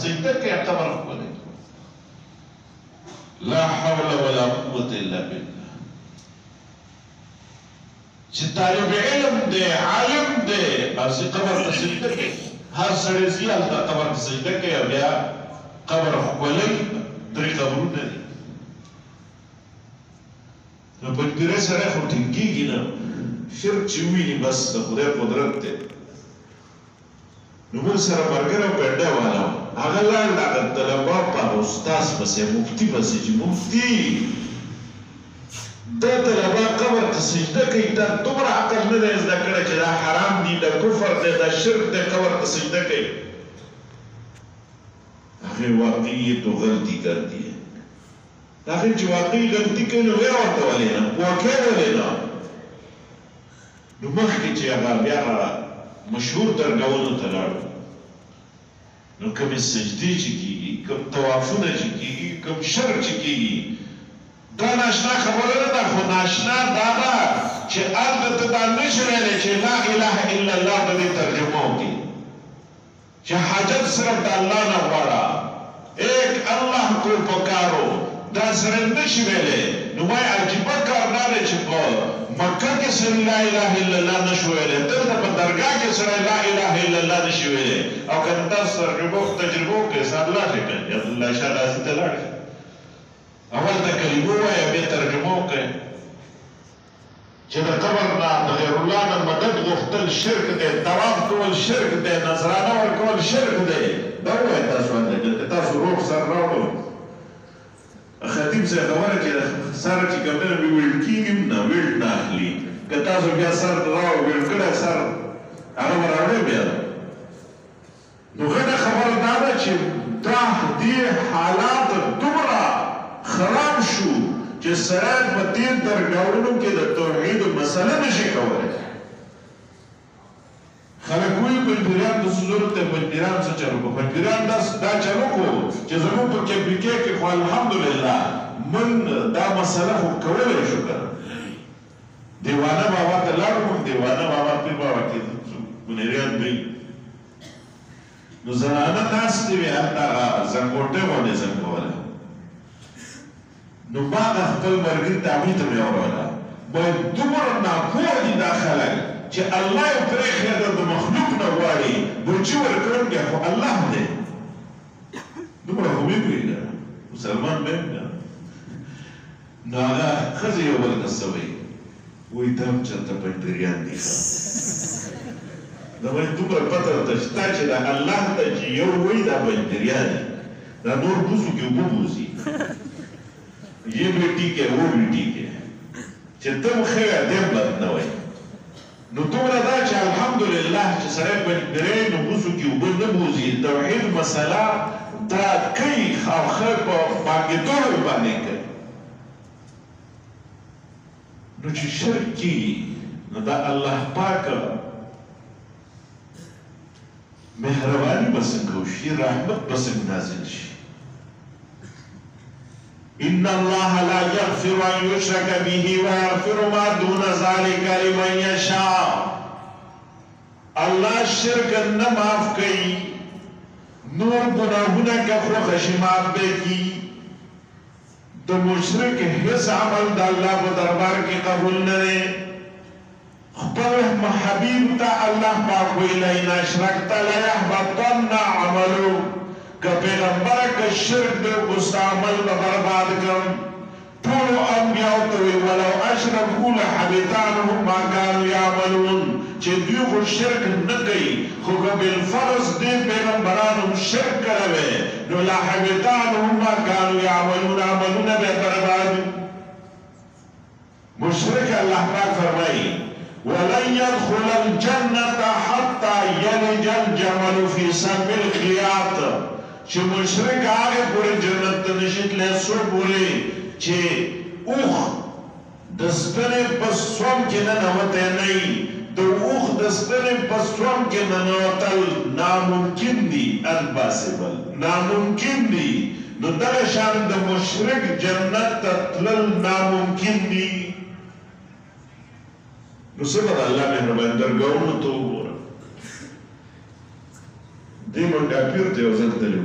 سجده کوي قبر ښکلی لا حول ولا قوة الا بالله چې طالب علم دی عالم دی اسی قبر ته سجده کوي هر سړی ځي هلته قبر ته سجده کوي او بیا قبر ښکلی درې قبرونه دي نو پنځپیری سړی خو ټینګېږي نه شرک چې وویني بس د خدای قدرت دی نو موږ سره ملګری ګنډه والا و هغه لاړ هغه طلبه په استاذ پسې مفتي پسې چې مفتي دا طلبه قبر ته سجده کوي تا دومره عقل نه دی زده کړی چې دا حرام دي دا کفر دی دا شرک دی قبر ته سجده کوي هغې واقعي یې تو غلطي کر دی هغې چې واقعي غلطي کوي نو ویې ورته ولې نه پوکې ولې نه نو مخکې چې هغه بیا مشهور درګاونو ته لاړو نو کومې سجدې چې کېږي کوم طوافونه چې کېږي کوم شرک چې کېږي دا ناشنا خبره نه ده خو ناشنا دا ده چې هلته ته دا نشي ویلی چې لا اله الا الله د دې ترجمه وکړي چې حاجت صرف د الله نه غواړه ایک الله کو پکارو دا سره نشي ویلی نو وایي عجیبه کار دا دی چې په مکه کې سره لا اله الا الله نشو ویلی دلته په درګاه کې سره لا اله الا الله نشي ویلی او که تاسو تجربه وکړئ سر لاړې کړئ عبدالله شاه غازي ته لاړ اول د کلمو وایه بیا ترجمه وکړئ چې د قبر نه د غیر الله نه مدد غوښتل شرک دی طواف کول شرک دی نذرانه ورکول شرک دی دا ووایه تاسو که تاسو روغ سر راوړو خطیب صاحب خبره چې سر چې کوم دی ویل کېږي نه ویل نه اخلي که تاسو بیا سر ویل کړی سر هغه به راوړی بیا نو غټه خبره دا ده چې دا دې حالات دومره خراب شو چې سړی په دې درګاونو کې د توحید مسله نشي کولی خلک وایي پنځپیریان د څه ضرورت دی پنځپیریان څه چل وکړو پنځپیریان دا چل وکړو چې زموږ په کیفریکې کې خو الحمدلله من دا مسله خو کولی شو که دیوانه بابا ته لاړو موږ دیوانه بابا پیر بابا کې ګنیریان دوی نو زنانه ناستې وې هلته زنګوټۍ غوندې زنګوله نو ما د خپل ملګري تعمیر ته مې وروله باید دومره ناپوه دي دا خلک چې الله یې پرېښی ده د مخلوق نه غواړي برچي ورکړم بیا خو الله دی دومره خو مې پوهېږه مسلمان به یم نه نو هغه ښځې یو بل ته څه وایي وایي دا هم چېرته پنځپیریان دي دا وایي دومره پته ورته شته چې دا الله ته چې یو وایي دا پنځپیریان دي دا نور بوسو کې اوبه بوسي یہ بھی ٹھیک ہے وہ بھی ٹھیک ہے چې تم خیر دیم بد نه وای نو دومره دا چې الحمدلله چې سړی پنځپیری نو بوسو کې اوبه نه بوځي توحید مسله دا کوي او ښه په بانګېدلو باندې کوي نو چې شرک کېږي نو دا الله پاک مهرباني به څنګه وشي رحمت به څنګه نازل شي إن الله لا يغفر أن يشرك به ويغفر ما دون ذلك لمن يشاء الله شرک نه معاف کوي نور گناهونه که خوښه شي معاف به کړي د مشرک هیڅ عمل د الله په دربار کې قبول نه دی خپل حبیب ته الله پاک ویل لئن اشرکت لیحبطن عملک که پیغمبره که شرک دے اس عمل برباد کم طول انبیاء توی ولو اشرکو لحبطانهم ما کانو یعملون چه دوی خود شرک نکی خو که بالفرض دی پیغمبرانم شرک کروے نو لحبطانهم ما کانو یعملون عملون بے برباد مشرک اللہ پاک فرمائی ولن يدخل الجنة حتى يلج الجمل في سم الخياط چې مشرک هغه پورې جنت ته نشي تللی څو پورې چې اوښ د سپنې په سوم کې ننوتی نه وي د اوښ د سپنې په سوم کې ننوتل ناممکن دي امپاسبل ناممکن دي نو دغه شان د مشرک جنت ته تلل ناممکن دي نو څه به د الله مهرباني درګاونو ته وګوره دې منډه پیر ته یو ځل تللی